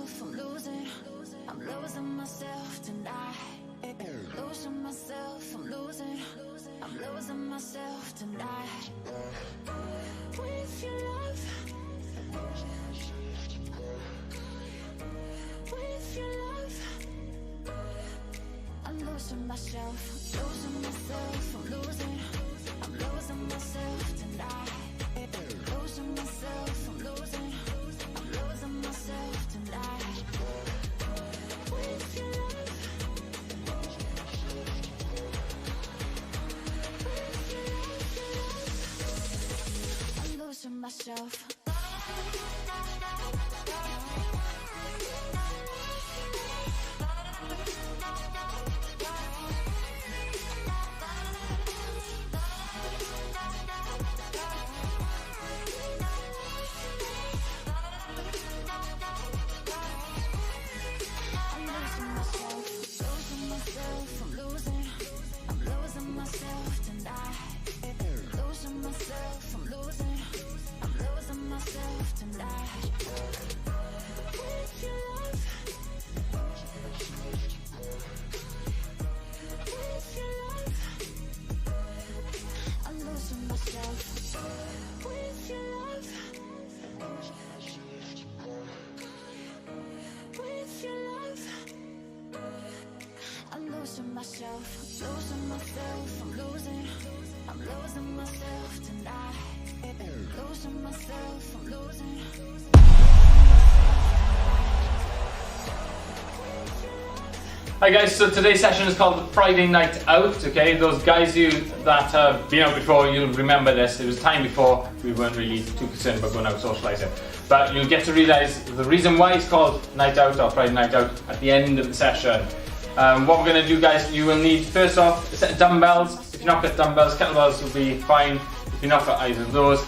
myself, I'm losing myself tonight. Losing myself, I'm losing myself tonight. With your love, with your love, I'm losing myself, I'm losing myself tonight. Losing myself, I'm losing myself tonight. With your love, I'm losing myself. Losing myself, I'm losing myself tonight. Losing myself, I'm losing. Hi guys, so today's session is called the Friday Night Out, okay? Those guys you that have been out before, you'll remember this. It was time before we weren't really too concerned about going out socialising. But you'll get to realise the reason why it's called Night Out or Friday Night Out at the end of the session. What we're going to do, guys, you will need, first off, a set of dumbbells. If you're not got dumbbells, kettlebells will be fine. If you're not got either of those,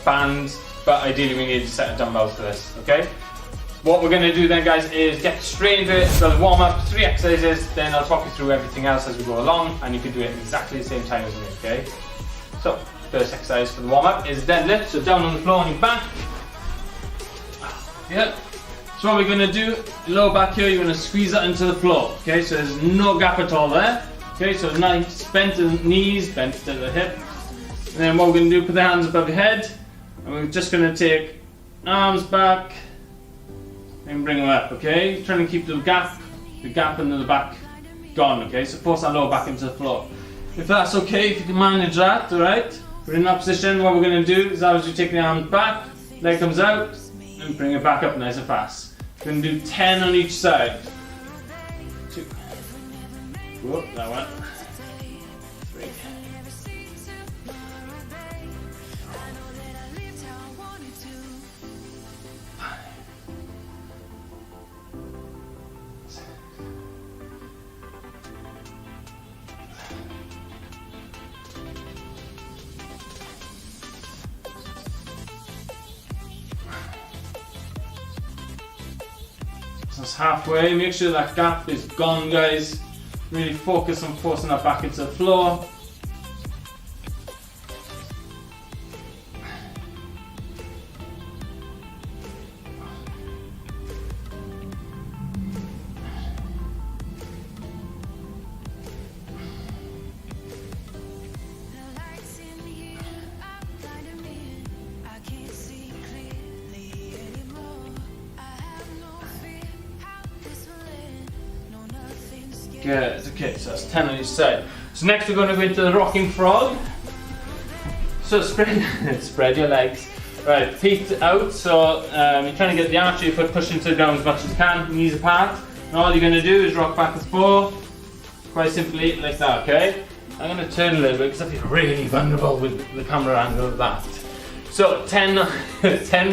bands, but ideally we need a set of dumbbells for this, okay? What we're going to do then, guys, is get straight into it. So warm up, 3 exercises, then I'll talk you through everything else as we go along, and you can do it exactly the same time as me, okay? So, first exercise for the warm up is deadlift, so down on the floor on your back. Yeah. So what we're going to do, lower back here, you're going to squeeze that into the floor, okay? So there's no gap at all there, okay? So nice, bent to the knees, bent to the hip. And then what we're going to do, put the hands above your head, and we're just going to take arms back, and bring them up, okay? Trying to keep the gap into the back gone, okay? So force that lower back into the floor. If that's okay, if you can manage that, alright? We're in that position, what we're going to do is as you take the arms back, leg comes out, and bring it back up nice and fast. We're going to do 10 on each side. 2. Whoop, that one. 3. So it's halfway, make sure that gap is gone, guys. Really focus on forcing that back into the floor. Good, okay, so that's 10 on each side. So next we're going to go into the rocking frog. So spread your legs. Right, feet out, so you're trying to get the arch of your foot pushed into the ground as much as you can, knees apart. And all you're going to do is rock back and forth, quite simply like that, okay? I'm going to turn a little bit because I feel really vulnerable with the camera angle of that. So 10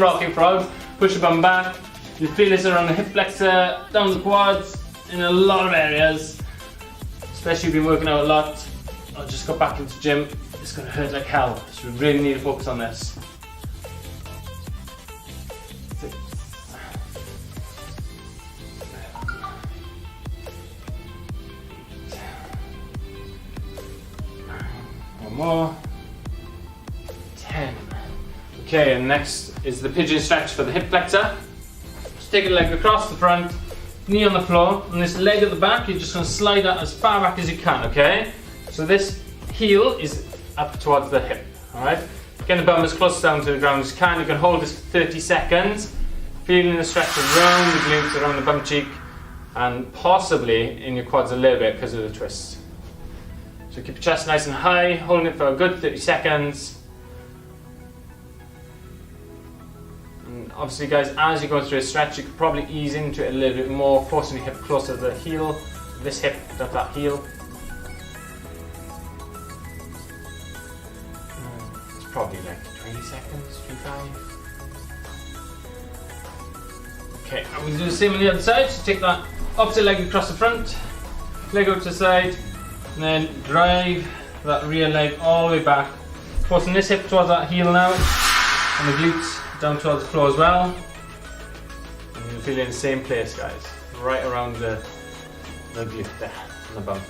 rocking frogs, push your bum back. You feel this around the hip flexor, down the quads, in a lot of areas. Especially if you've been working out a lot, or just got back into the gym, it's going to hurt like hell. So we really need to focus on this. 6. One more. 10. Okay, and next is the pigeon stretch for the hip flexor. Just take a leg across the front, knee on the floor, and this leg at the back, you're just going to slide that as far back as you can, okay? So this heel is up towards the hip, alright? Get the bum as close down to the ground as you can. You can hold this for 30 seconds, feeling the stretch around the glutes, around the bum cheek, and possibly in your quads a little bit because of the twists. So keep your chest nice and high, holding it for a good 30 seconds. And obviously guys, as you go through a stretch, you could probably ease into it a little bit more, forcing your hip closer to the heel, this hip, not that heel. It's probably like 20 seconds, 25. Okay, I'm going to do the same on the other side. So take that opposite leg across the front, leg out to the side, and then drive that rear leg all the way back, forcing this hip towards that heel now, and the glutes down towards the floor as well. And you'll feel it in the same place, guys, right around the glute there, and the bum.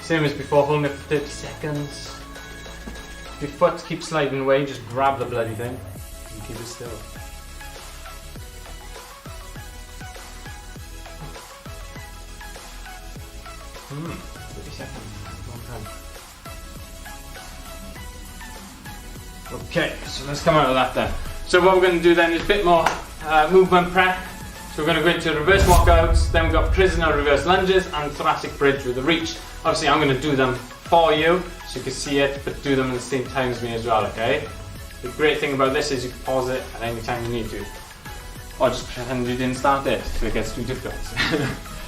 Same as before, holding it for 30 seconds. If your foot keeps sliding away, just grab the bloody thing and keep it still. 30 seconds, long time. Okay, so let's come out of that then. So what we're going to do then is a bit more movement prep. So we're going to go into reverse walkouts, then we've got prisoner reverse lunges and thoracic bridge with the reach. Obviously I'm going to do them for you so you can see it, but do them at the same time as me as well, okay? The great thing about this is you can pause it at any time you need to. Or just pretend you didn't start it if it gets too difficult.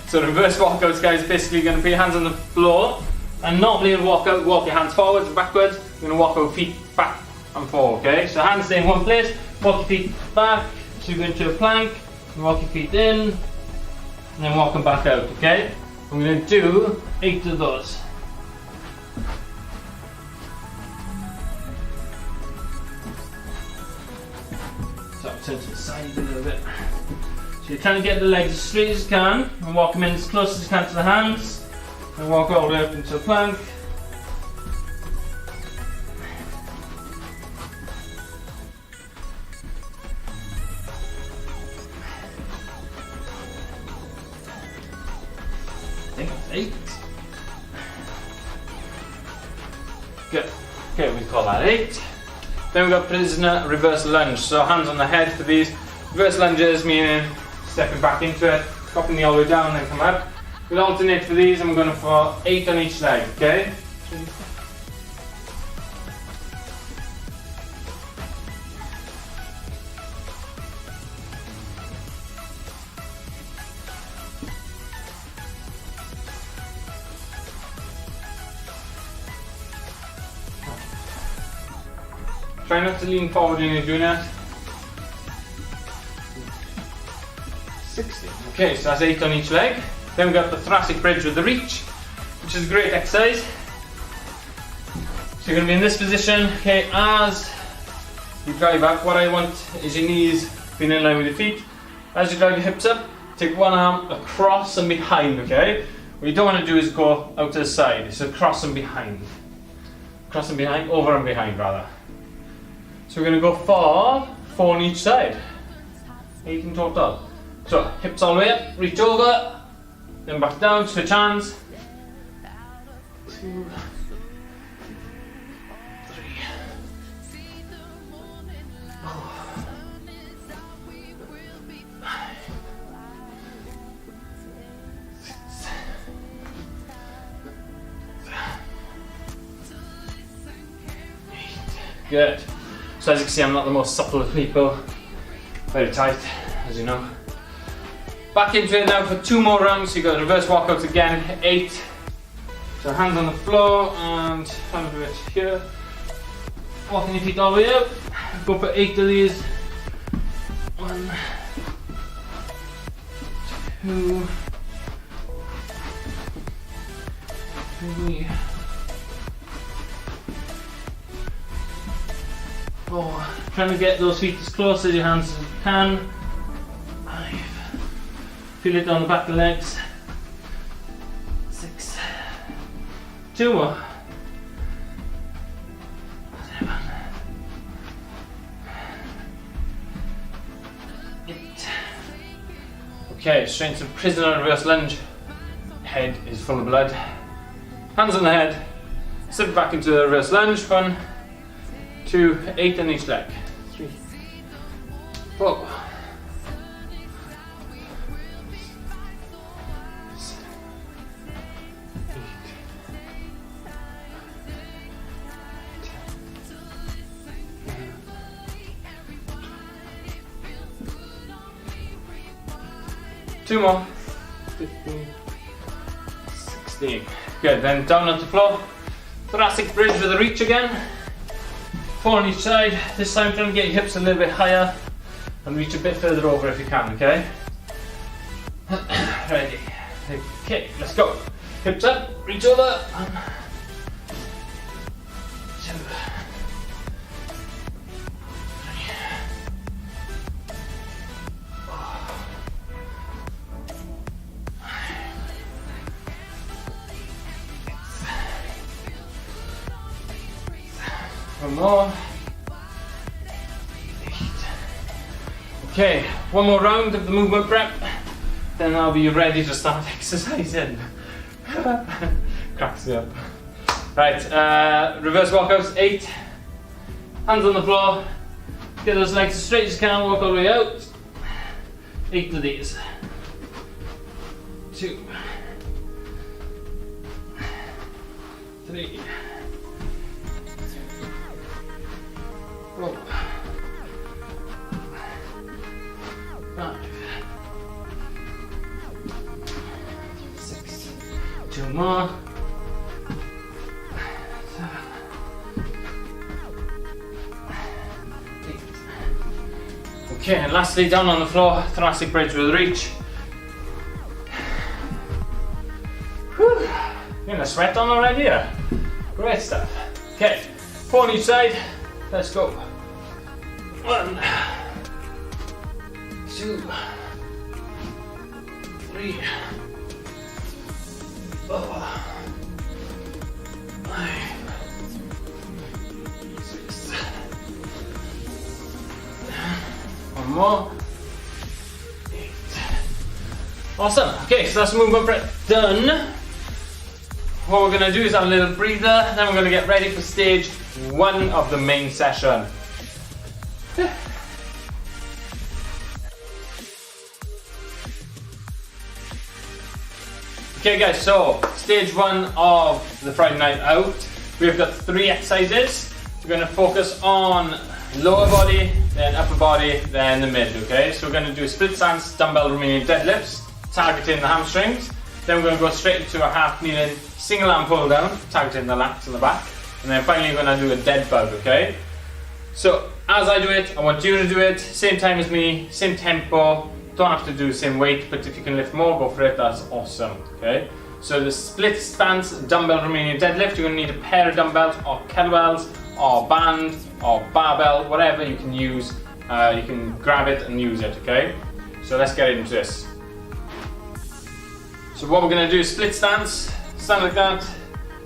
So reverse walkouts, guys, basically you're going to put your hands on the floor, and normally in walkout, walk your hands forwards and backwards. You're going to walk your feet back and forward, okay? So hands stay in one place, walk your feet back, so you go into a plank, walk your feet in, and then walk them back out, okay? I'm going to do 8 of those. So I'll turn to the side a little bit. So you're trying to get the legs as straight as you can, and walk them in as close as you can to the hands, and walk all the way up into a plank. I think that's 8. Good. Okay, we call that 8. Then we've got prisoner reverse lunge. So hands on the head for these. Reverse lunges, meaning stepping back into it, dropping the all the way down, then come up. We'll alternate for these, and we're going for 8 on each leg, okay? Try not to lean forward when you're doing that. 60. Okay, so that's 8 on each leg. Then we've got the thoracic bridge with the reach, which is a great exercise. So you're going to be in this position, okay, as you drive up. What I want is your knees being in line with your feet. As you drive your hips up, take one arm across and behind, okay? What you don't want to do is go out to the side, so across and behind. Across and behind, over and behind rather. So we're going to go for 4 on each side. 8 in total. So hips all the way up, reach over, then back down, switch hands. 2, 3. Good. So as you can see, I'm not the most supple of people. Very tight, as you know. Back into it now for 2 more rounds. So you've got reverse walkouts again, 8. So hands on the floor and hand of it here. Walking your feet all the way up. Go for 8 of these. 1, 2, 3, 4. Trying to get those feet as close as your hands as you can. 5. Feel it on the back of the legs. 6. 2 more. 7. 8. Okay, straight into prisoner reverse lunge. Head is full of blood. Hands on the head. Slip back into the reverse lunge. 1, 2, 8 on each leg. 3, 4. 2 more. 15, 16. Good, then down onto the floor. Thoracic bridge with a reach again. 4 on each side. This time try and get your hips a little bit higher and reach a bit further over if you can, okay? Ready. Okay, let's go. Hips up, reach over. 1, 2, 3. One more. 8. Okay, one more round of the movement prep, then I'll be ready to start exercising. Cracks me up. Right, reverse walkouts, 8. Hands on the floor. Get those legs as straight as you can, walk all the way out. 8 of these. 2. 3. 4. 5. 6. 2 more. 7. 8. Okay, and lastly down on the floor, thoracic bridge with reach. Whew. Getting a sweat on already here. Great stuff. Okay, 4 on each side. Let's go. 1, 2, 3, 4, 5, 6. 1 more. 8. Awesome. Okay, so that's movement prep done. What we're going to do is have a little breather, then we're going to get ready for stage 1 of the main session. Okay guys, so stage 1 of the Friday night out. We've got 3 exercises. We're going to focus on lower body, then upper body, then the mid, okay? So we're going to do split stance, dumbbell Romanian deadlifts, targeting the hamstrings. Then we're going to go straight into a half kneeling single arm pull down, targeting the lats and the back. And then finally we're going to do a dead bug, okay? So as I do it, I want you to do it, same time as me, same tempo. Don't have to do the same weight, but if you can lift more, go for it, that's awesome, okay? So the split stance dumbbell Romanian deadlift, you're going to need a pair of dumbbells or kettlebells or band or barbell, whatever you can use. You can grab it and use it, okay? So let's get into this. So what we're going to do is split stance, stand like that,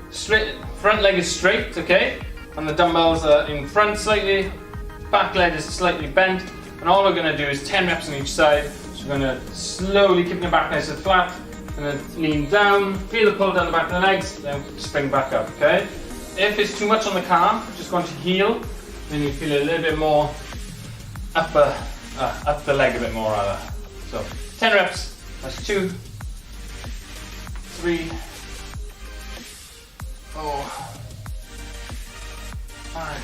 straight, front leg is straight, okay? And the dumbbells are in front slightly, back leg is slightly bent, and all we're going to do is 10 reps on each side. So we're going to slowly keep your back nice and flat, and then lean down, feel the pull down the back of the legs, then spring back up, okay? If it's too much on the calf, just going to heel, then you feel a little bit more up the leg a bit more rather. So 10 reps, that's 2, 3, 4, 5,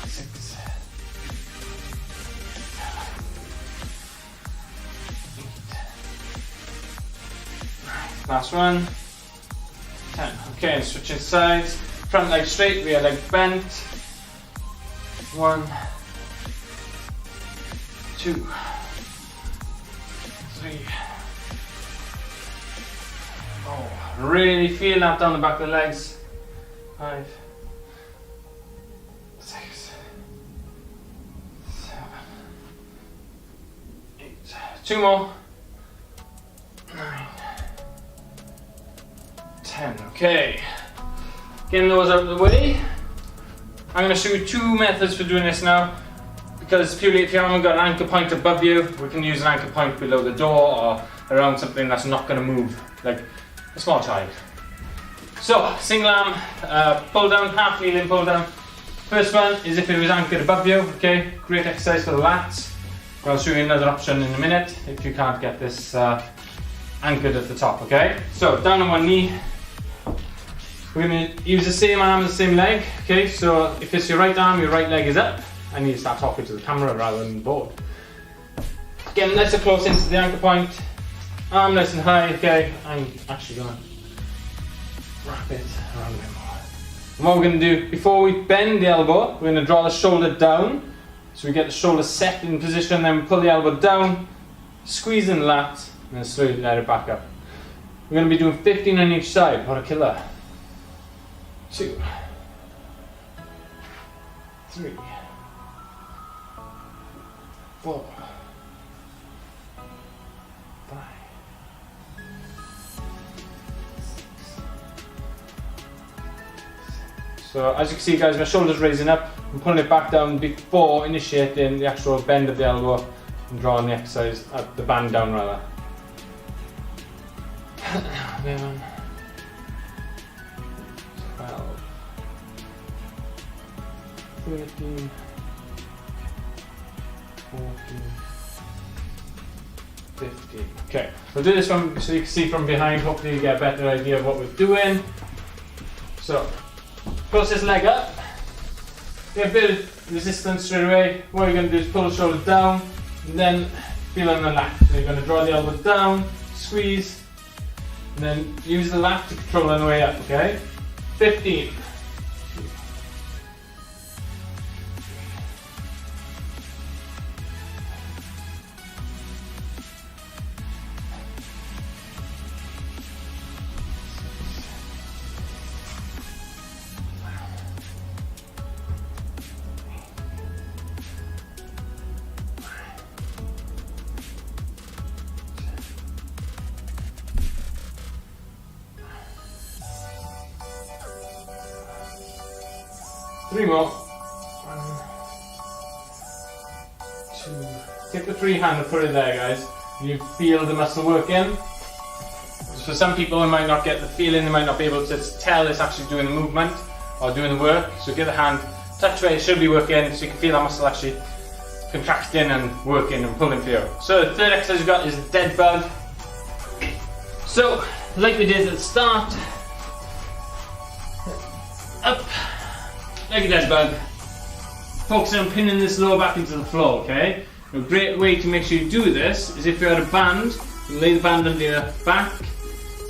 6, 7, 8, 9. Last one. 10. Okay, and switching sides. Front leg straight, rear leg bent. 1, 2, 3. Oh, really feel that down the back of the legs. 5, 6, 7, 8. 2 more. 9, 10. Okay. Getting those out of the way. I'm going to show you 2 methods for doing this now. because purely if you haven't got an anchor point above you, we can use an anchor point below the door or around something that's not going to move, like a small child. So, single arm, pull down, half kneeling pull down. First one is if it was anchored above you, okay? Great exercise for the lats. I'll show you another option in a minute if you can't get this anchored at the top, okay? So, down on one knee. We're going to use the same arm, the same leg, okay? So, if it's your right arm, your right leg is up. I need to start talking to the camera rather than the board. Getting nice and close into the anchor point. Arm nice and high, okay? I'm actually going to wrap it around a bit more. And what we're going to do, before we bend the elbow, we're going to draw the shoulder down. So we get the shoulder set in position, then we pull the elbow down, squeeze in the lat, and then slowly let it back up. We're going to be doing 15 on each side. What a killer. 2, 3, 4, 5. So as you can see guys, my shoulder's raising up. I'm pulling it back down before initiating the actual bend of the elbow and drawing the exercise, the band down rather. 11, 12, 13, 14, 15. Okay, we'll do this one so you can see from behind. Hopefully you get a better idea of what we're doing. So, cross this leg up. Get a bit of resistance straight away. What you're going to do is pull the shoulder down and then feel on the lat. So you're going to draw the elbow down, squeeze, and then use the lat to control on the way up, okay? 15. 3 more. 1, 2. Take the free hand and put it there, guys. You feel the muscle working. For some people, they might not get the feeling, they might not be able to tell it's actually doing the movement or doing the work. So give the hand, touch where it should be working, so you can feel that muscle actually contracting and working and pulling for you. So the third exercise we've got is the dead bug. So, like we did at the start, up. Like a dead bug. Focusing on pinning this lower back into the floor, okay? A great way to make sure you do this is if you're at a band, you lay the band under your back,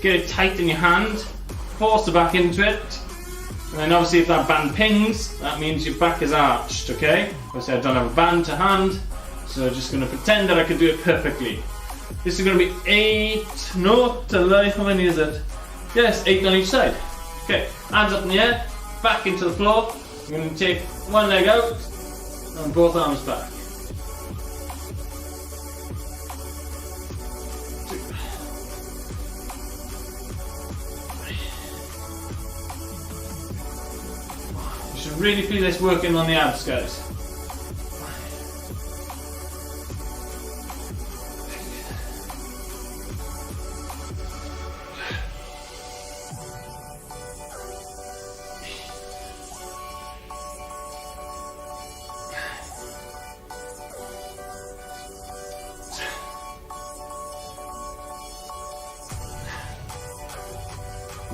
get it tight in your hand, force the back into it, and then obviously if that band pings, that means your back is arched, okay? Obviously I don't have a band to hand, so I'm just going to pretend that I can do it perfectly. This is going to be 8, no, to life, how many is it? Yes, 8 on each side. Okay, hands up in the air, back into the floor. I'm going to take one leg out and both arms back. 2, 3. You should really feel this working on the abs, guys.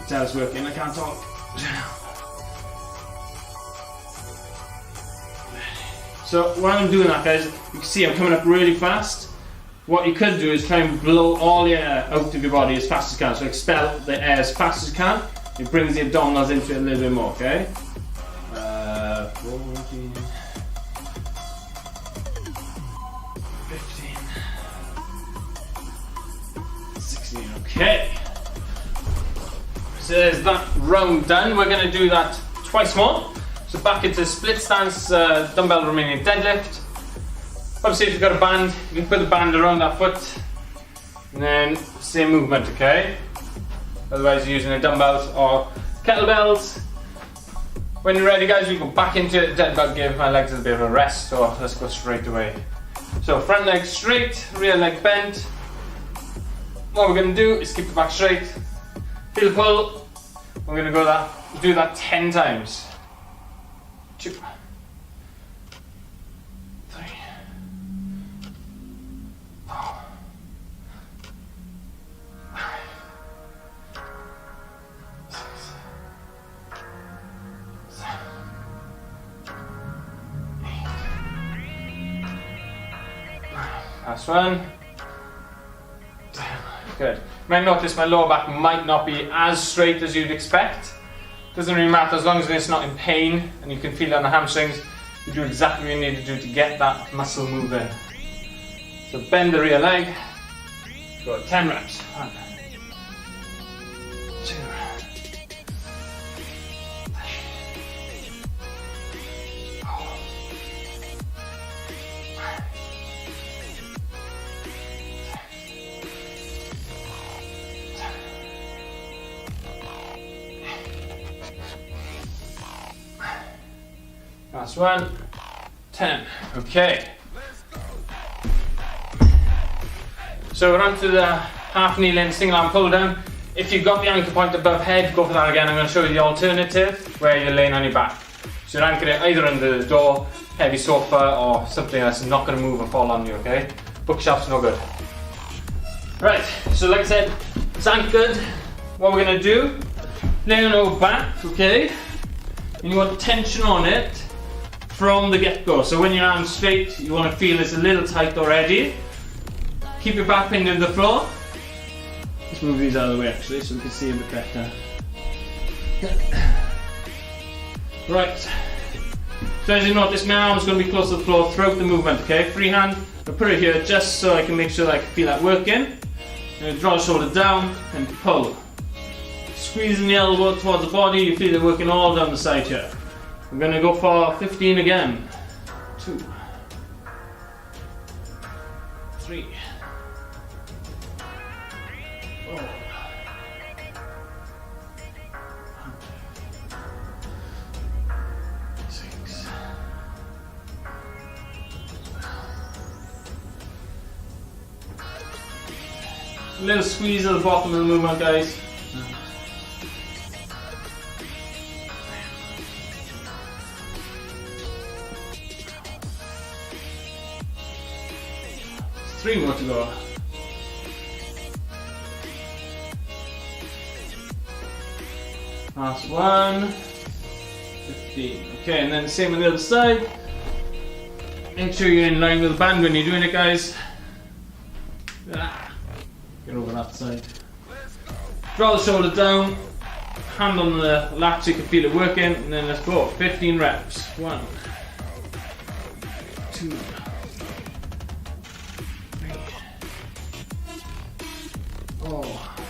That's working, I can't talk. So while I'm doing that, guys, you can see I'm coming up really fast. What you could do is try and blow all the air out of your body as fast as you can. So expel the air as fast as you can. It brings the abdominals into it a little bit more, okay? 14, 15, 16, okay. So there's that round done. We're going to do that twice more. So back into split stance, dumbbell Romanian deadlift. Obviously if you've got a band, you can put the band around that foot. And then same movement, okay? Otherwise you're using the dumbbells or kettlebells. What When you're ready, guys, we go back into dead bug, give my legs a bit of a rest, so let's go straight away. So front leg straight, rear leg bent. What we're going to do is keep the back straight, feel the pull. We're going to do that 10 times. 2, 3, 4, 5, 6, 7, 8, 9. Last one. Good. You might notice my lower back might not be as straight as you'd expect. Doesn't really matter as long as it's not in pain and you can feel it on the hamstrings. You do exactly what you need to do to get that muscle moving. So bend the rear leg. Go 10 reps. 1, 2, 3, 4, 5. Last one, 10. Okay. So we're on to the half knee in single arm pull down. If you've got the anchor point above head, go for that again. I'm going to show you the alternative where you're laying on your back. So you're anchoring it either under the door, heavy sofa, or something that's not going to move or fall on you, okay? Bookshelf's no good. Right, so like I said, it's anchored. What we're going to do, lay on our back, okay? And you want tension on it from the get-go. So when your arm's straight, you want to feel it's a little tight already. Keep your back pinned into the floor. Let's move these out of the way actually so we can see a bit better. Right. So as you notice, my arm's going to be close to the floor throughout the movement, okay? Free hand. I'll put it here just so I can make sure that I can feel that working. Draw the shoulder down and pull. Squeezing the elbow towards the body, you feel it working all down the side here. We're going to go for 15 again. 2, 3, 4, 5, 6. A little squeeze at the bottom of the movement, guys. 3 more to go. Last one. 15. Okay, and then the same on the other side. Make sure you're in line with the band when you're doing it, guys. Get over that side. Draw the shoulder down. Hand on the lat so you can feel it working. And then let's go. 15 reps. 1, 2, 3, 4, 5.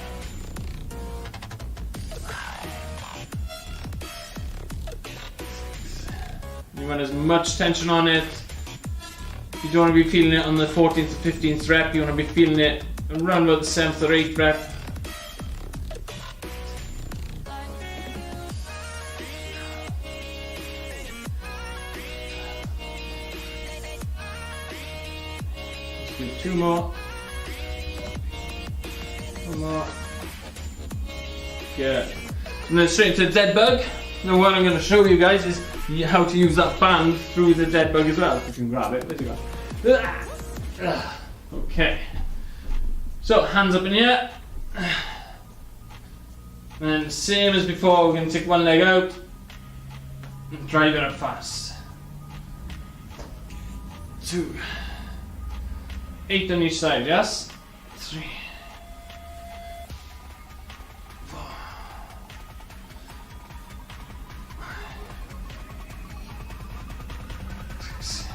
You want as much tension on it. You don't want to be feeling it on the 14th to 15th rep. You want to be feeling it around about the 7th or 8th rep. Let's do 2 more. 1 more. Good. And then straight into the dead bug. Now what I'm going to show you guys is how to use that band through the dead bug as well. If you can grab it, where's it gone? Okay. So hands up in here. And same as before, we're going to take one leg out and drive it up fast. 2. 8 on each side, yes? 3. 4. 6.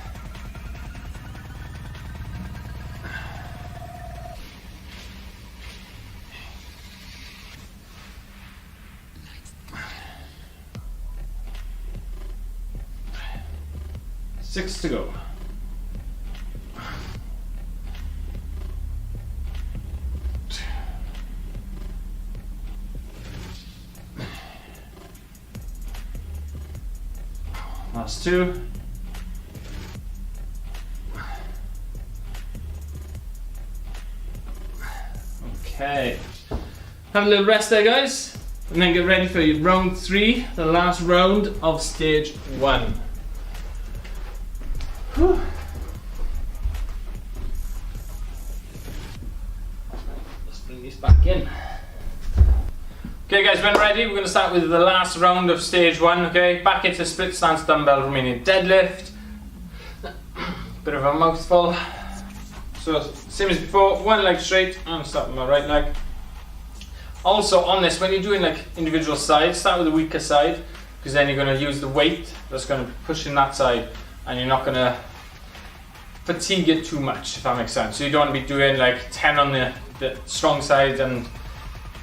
6 to go. Last 2. Okay. Have a little rest there, guys, and then get ready for your round 3, the last round of stage 1. Whew. Let's bring these back in. Okay guys, when ready, we're going to start with the last round of stage 1, okay? Back into split stance dumbbell Romanian deadlift. Bit of a mouthful. So, same as before, one leg straight, and start with my right leg. Also on this, when you're doing like individual sides, start with the weaker side, because then you're going to use the weight that's going to be pushing that side, and you're not going to fatigue it too much, if that makes sense. So you don't want to be doing like 10 on the strong side and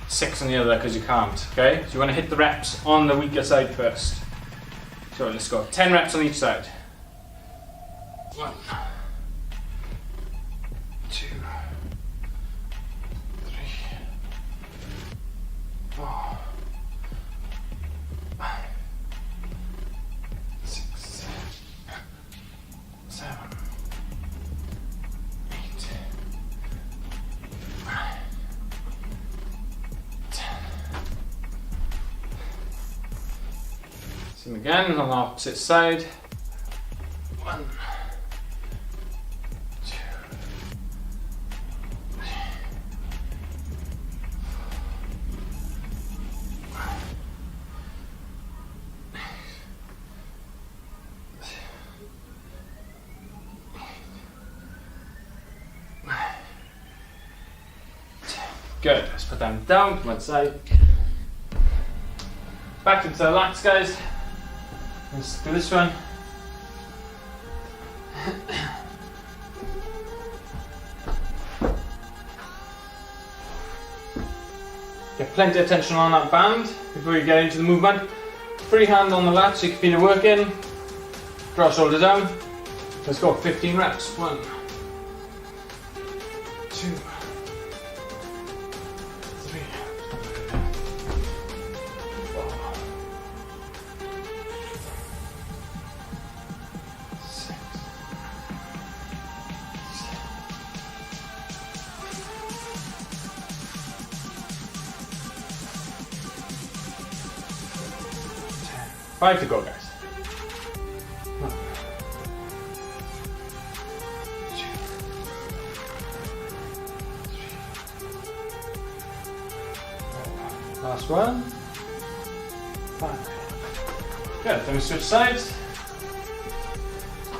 6 on the other, because you can't, okay? So you want to hit the reps on the weaker side first. So let's go, 10 reps on each side. 1, 2, 3, 4, 5, 6, 7, 8, 9, 10. Same again on the opposite side. 1, 2, 3, 4, 5, 6, 9, 10. Good. Let's put them down to one side. Back into the lats, guys. Let's do this one. Get plenty of tension on that band before you get into the movement. Free hand on the lats, so you can feel it working. Draw shoulder down. Let's go, 15 reps. 1, 2, 3, 4, 6, 5 to go, guys. 1, 2, 3, 4. Last one. 5. Good. Then we switch sides.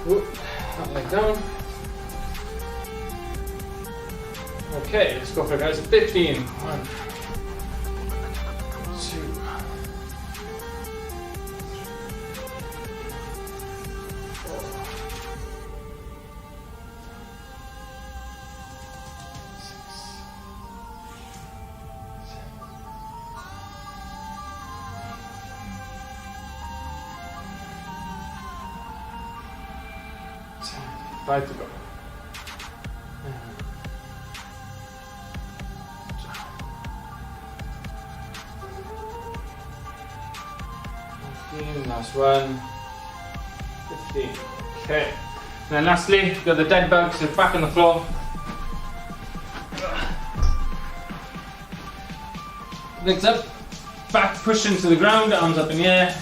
Whoop. That leg down. Okay, let's go for it, guys. 15. 1, 2. 5 to go. 15, last one. 15. Okay. And then lastly, we've got the dead bug, so back on the floor. Legs up, back pushing to the ground, arms up in the air,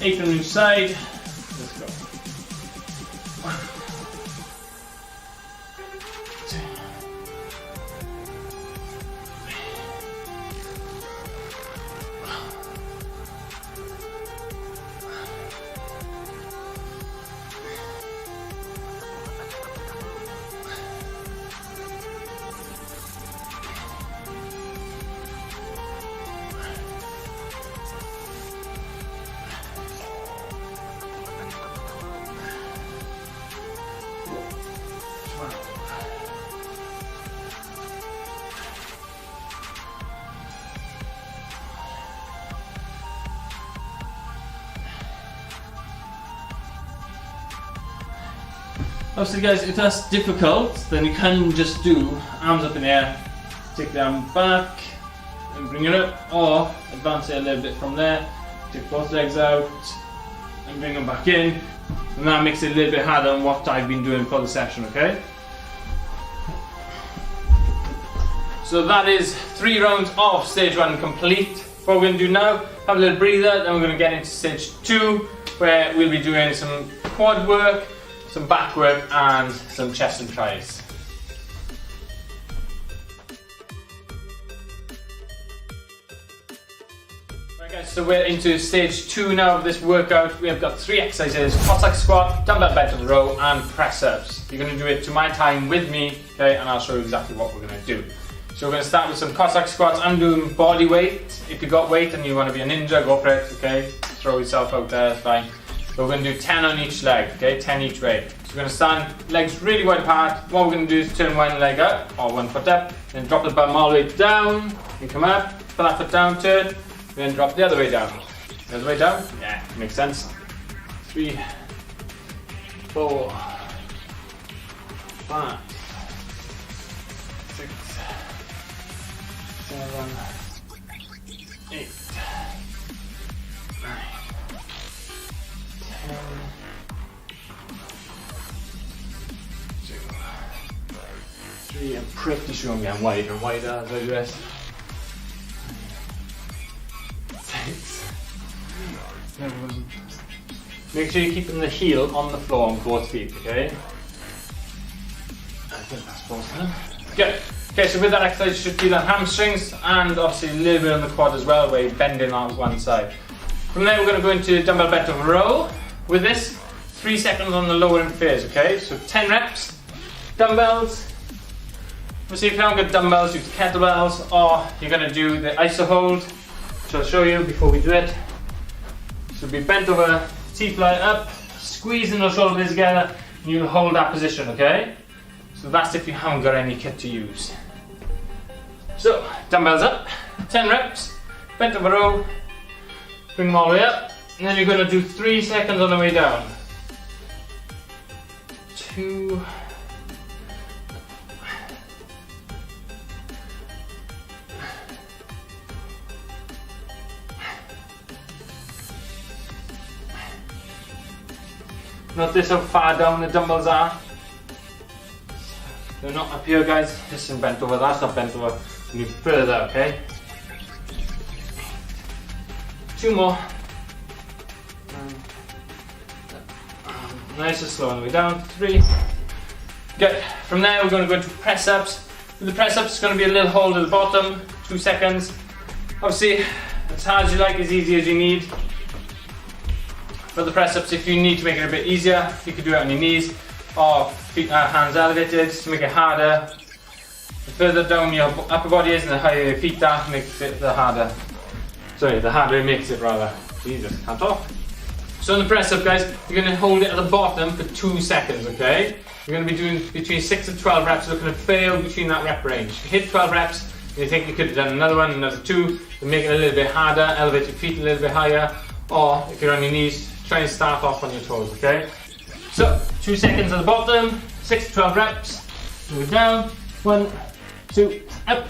8 on each side. Let's go. 1, 2, obviously, guys, if that's difficult, then you can just do arms up in the air, take the arm back and bring it up, or advance it a little bit from there, take both legs out, and bring them back in. And that makes it a little bit harder on what I've been doing for the session, okay? So that is 3 rounds of stage 1 complete. What we're going to do now, have a little breather, then we're going to get into stage 2, where we'll be doing some quad work, some back work, and some chest and tries. Right guys, so we're into stage 2 now of this workout. We have got 3 exercises: Cossack squat, dumbbell bench over row, and press ups. You're going to do it to my time with me, okay, and I'll show you exactly what we're going to do. So we're going to start with some Cossack squats. I'm doing body weight. If you got weight and you want to be a ninja, go for it, okay? Throw yourself out there, it's fine. But we're going to do 10 on each leg, okay? 10 each way. So we're going to stand legs really wide apart. What we're going to do is turn one leg up, or one foot up, then drop the bum all the way down, and come up, put that foot down, turn, then drop the other way down. The other way down? Yeah, makes sense. 3, 4, 5, 6, 7, 8, 9, 10, 2, 3. I'm pretty sure I'm getting wider and wider as I do this. 6, 7. Make sure you're keeping the heel on the floor on both feet, okay? I think that's both of them. Good. Okay, so with that exercise you should feel on hamstrings and obviously a little bit on the quad as well, where you're bending on one side. From there we're going to go into dumbbell bench over row. With this, 3 seconds on the lowering phase, okay? So 10 reps, dumbbells. Obviously if you haven't got dumbbells, use kettlebells, or you're going to do the iso hold, which I'll show you before we do it. So be bent over, T-fly up, squeezing those shoulders together, and you'll hold that position, okay? So that's if you haven't got any kit to use. So, dumbbells up, 10 reps, bent over row, bring them all the way up, and then you're going to do 3 seconds on the way down. 2, notice how far down the dumbbells are. They're not up here, guys. This isn't bent over, that's not bent over. You need further, okay? 2 more. Nice and slow on the way down. 3. Good. From there, we're going to go into press ups. With the press ups, it's going to be a little hold at the bottom. 2 seconds. Obviously, as hard as you like, as easy as you need. For the press ups, if you need to make it a bit easier, you could do it on your knees or feet, hands elevated to make it harder. The further down your upper body is and the higher your feet are, makes it the harder. Sorry, the harder it makes it rather. Jesus, can't talk. So in the press up, guys, you're going to hold it at the bottom for 2 seconds, okay? You're going to be doing between 6 and 12 reps, looking to fail between that rep range. If you hit 12 reps and you think you could have done another one, another 2, then make it a little bit harder, elevate your feet a little bit higher, or if you're on your knees, try and start off on your toes, okay? So, 2 seconds at the bottom, 6 to 12 reps, move down, 1, 2, up,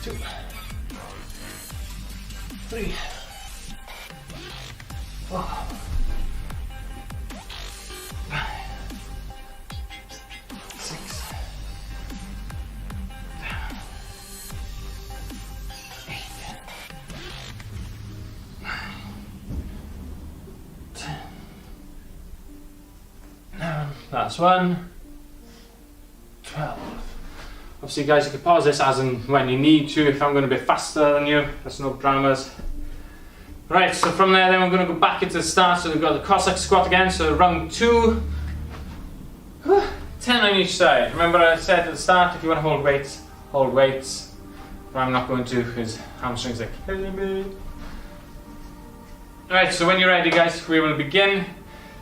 2, 3, 4, 5, 6, 7, 8, 9, 10. Last one. 12. Obviously, guys, you can pause this as and when you need to. If I'm going a bit faster than you, that's no dramas. Right, so from there, then we're going to go back into the start. So we've got the Cossack squat again. So round 2, 10 on each side. Remember, I said at the start, if you want to hold weights, hold weights. But I'm not going to because hamstrings are killing me. Alright, so when you're ready, guys, we will begin.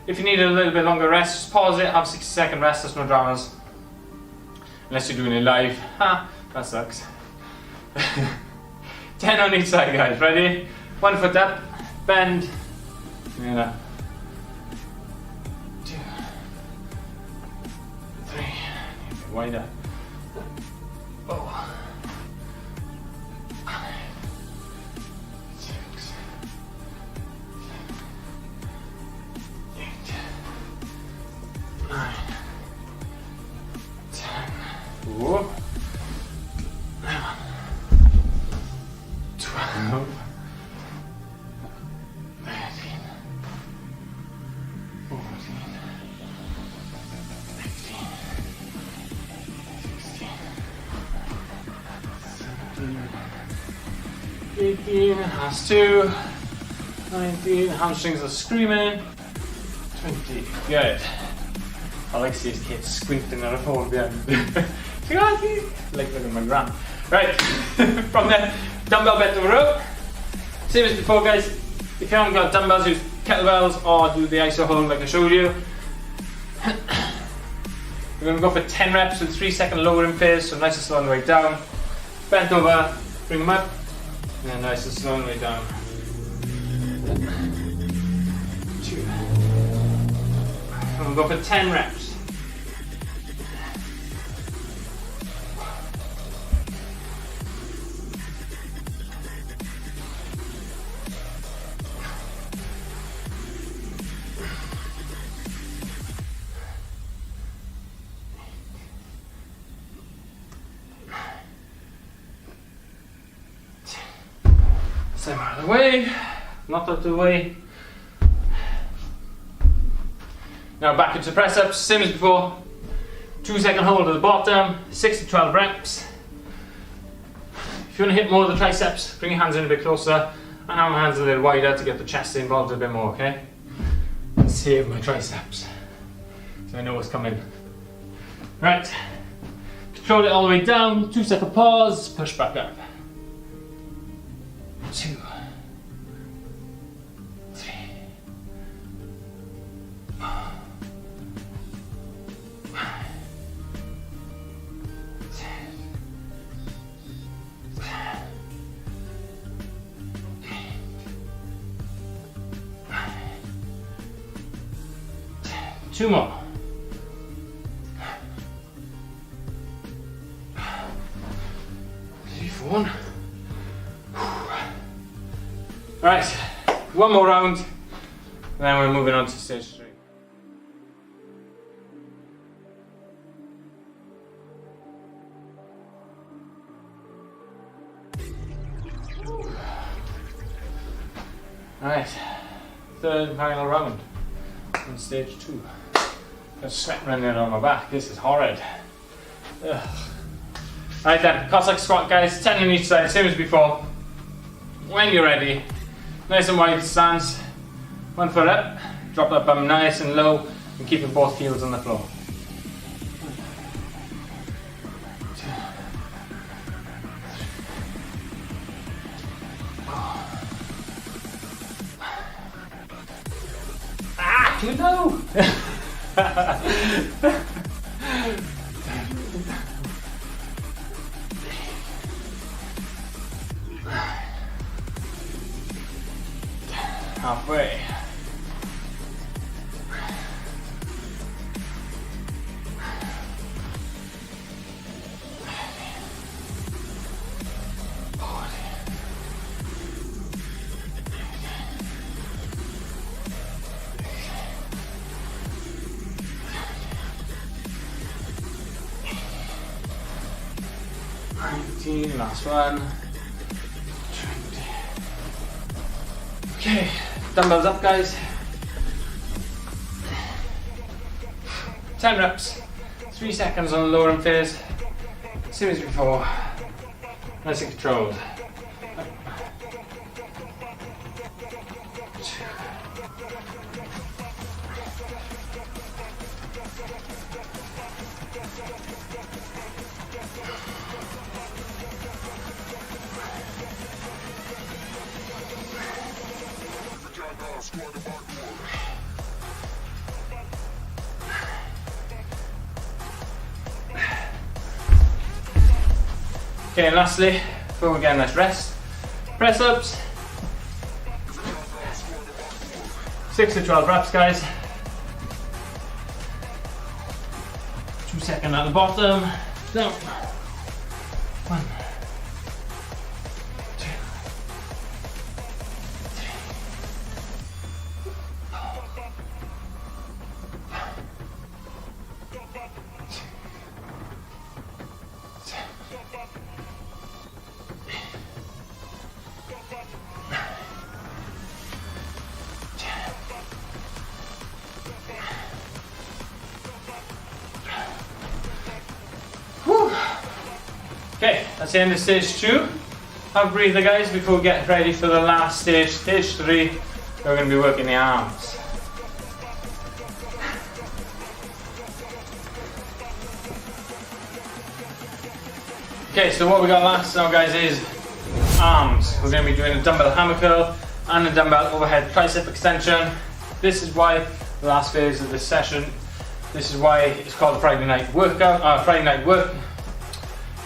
If you need a little bit longer rest, just pause it, have a 60-second rest, there's no dramas. Unless you're doing it live. Ha, that sucks. 10 on each side, guys, ready? 1 foot up, bend, and up. 2, 3, wider. 4, 5, 6, 7, 12, 13, 14, 15, 16, 17, 18, has 2, 19, hamstrings are screaming, 20, good. I like to see his kids squinting at a phone behind me. Like looking at my gran. Right, from there, dumbbell bent over row. Same as before, guys. If you haven't got dumbbells, use kettlebells or do the iso hold like I showed you. We're going to go for 10 reps with 3-second lowering phase, so nice and slow on the way down. Bent over, bring them up, and then nice and slow on the way down. 2. And we'll go for 10 reps. Same out of the way, not out of the way. Now back into press ups, same as before. 2-second hold at the bottom, 6 to 12 reps. If you want to hit more of the triceps, bring your hands in a bit closer and have my hands a little wider to get the chest involved a bit more, okay? And save my triceps so I know what's coming. Right, control it all the way down, 2-second pause, push back up. 2, 3, 4, 5, 6, 7, 8, 9, 10. 2 more. 3, 4. Right, one more round, and then we're moving on to stage 3. Right, third and final round on stage 2. Got sweat running on my back, this is horrid. Ugh. Right then, Cossack squat, guys, 10 on each side, same as before. When you're ready, nice and wide stance, 1 foot up, drop that bum nice and low, and keeping both heels on the floor. 2, 3, 4. Ah, too low! Halfway. Last one. 20. Okay, dumbbells up, guys. 10 reps, 3 seconds on the lowering phase. Same as before. Nice and controlled. 2. Okay, and lastly, before we get a nice rest, press ups. 6 to 12 reps, guys. 2 seconds at the bottom, down. 1, 2, 3, 4, 5, 6, 7, 8, 9, 10. That's the end of stage 2. Have a breather, guys, before we get ready for the last stage, stage 3. We're going to be working the arms. Okay, so what we got last now, guys, is arms. We're going to be doing a dumbbell hammer curl and a dumbbell overhead tricep extension. This is why the last phase of this session, this is why it's called Friday night workout, Friday night work.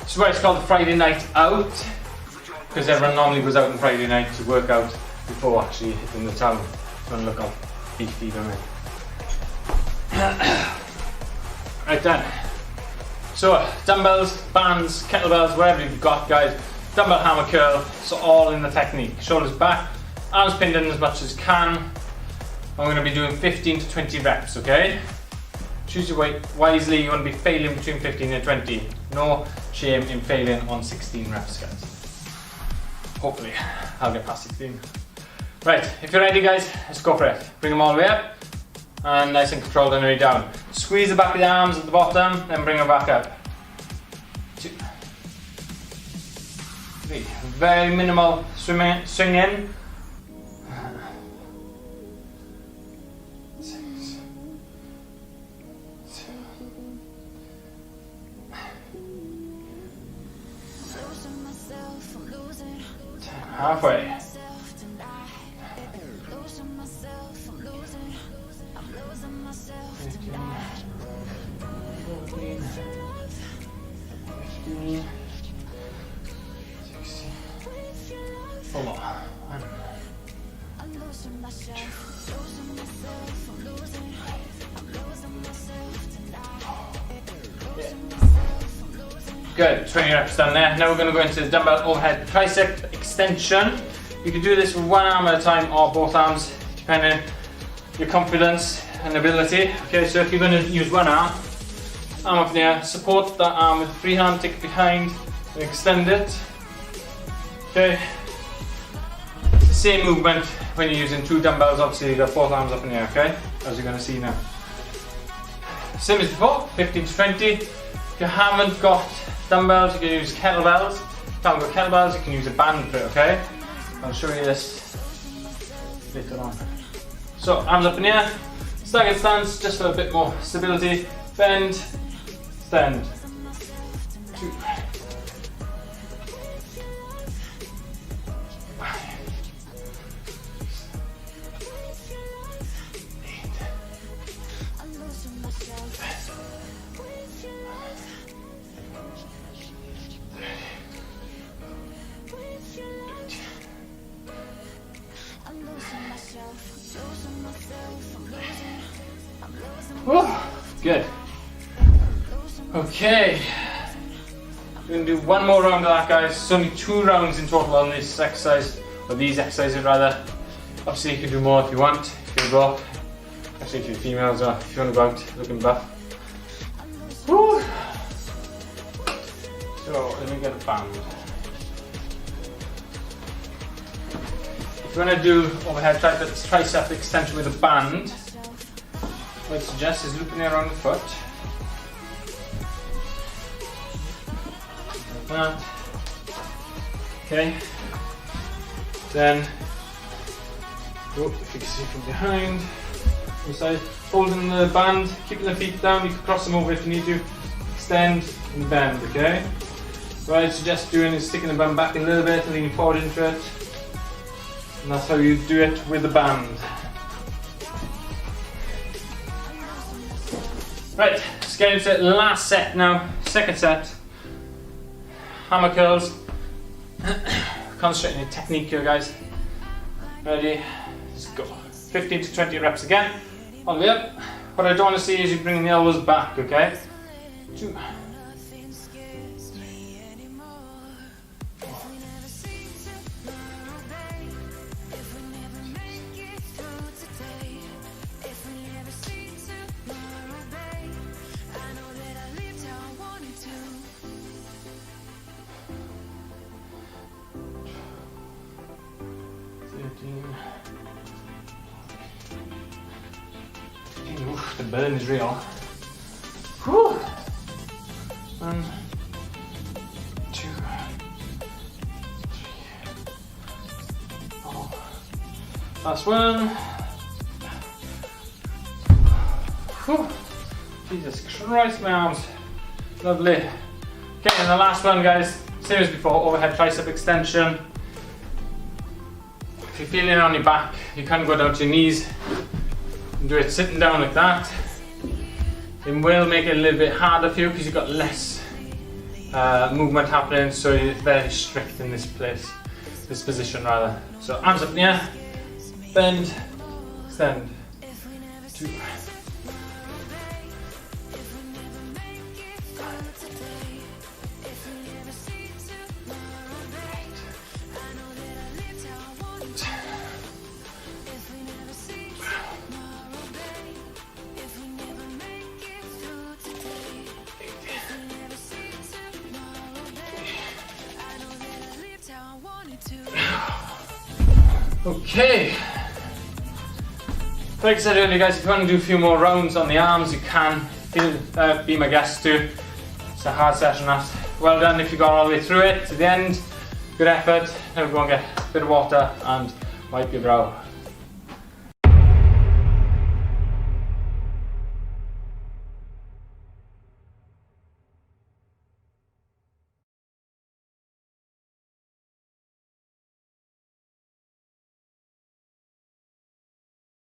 This is why it's called the Friday night out, because everyone normally goes out on Friday night to work out before actually hitting the town. Don't look how beefy they're Right then. So dumbbells, bands, kettlebells, whatever you've got, guys. Dumbbell hammer curl, so all in the technique. Shoulders back, arms pinned in as much as can. I'm going to be doing 15 to 20 reps, okay? Choose your weight wisely. You want to be failing between 15 and 20. No shame in failing on 16 reps, guys. Hopefully, I'll get past 16. Right, if you're ready, guys, let's go for it. Bring them all the way up, and nice and controlled on the way down. Squeeze the back of the arms at the bottom, then bring them back up. 2, 3. Very minimal swing in. 6, 7. Halfway. Hold on. Good, 20 reps done there. Now we're going to go into the dumbbell overhead tricep extension. You can do this with one arm at a time or both arms, depending on your confidence and ability. Okay, so if you're going to use one arm up in the air, support that arm with the free hand, take it behind and extend it. Okay. It's the same movement when you're using 2 dumbbells, obviously you've got both arms up in the air, okay? As you're going to see now. Same as before, 15 to 20. If you haven't got dumbbells, you can use kettlebells. If you haven't got kettlebells, you can use a band for it, okay? I'll show you this later on. So, arms up in the air, staggered stance, just for a bit more stability. Bend, stand. 2. 8. Good. Okay. We're going to do one more round of that, guys. It's only 2 rounds in total on this exercise, or these exercises rather. Obviously you can do more if you want, if you're broke, especially if you're females or if you want to go out looking buff. Woo. So let me get a band. If you want to do overhead tricep extension with a band, what I suggest is looping it around the foot. Like that. Okay. Then, if you can see from behind, inside, holding the band, keeping the feet down, you can cross them over if you need to. Extend and bend, okay? What I suggest doing is sticking the band back a little bit and leaning forward into it. And that's how you do it with the band. Right, let's get into the last set now. Second set. Hammer curls. Concentrating on technique here, guys. Ready? Let's go. 15 to 20 reps again. On the way up. What I don't want to see is you bringing the elbows back, okay? 2. 13. Oof, the burn is real. Whew. 1, 2, Last one. Whew. Jesus Christ, my arms. Lovely. Okay, and the last one, guys, same as before, overhead tricep extension. If you're feeling it on your back, you can go down to your knees and do it sitting down like that. It will make it a little bit harder for you because you've got less movement happening, so you're very strict in this place, this position rather. So arms up in the air, bend, extend, 2. Okay. Like I said earlier, guys, if you want to do a few more rounds on the arms, you can. Be my guest too. It's a hard session, that. Well done if you got all the way through it to the end. Good effort. Now go and get a bit of water and wipe your brow.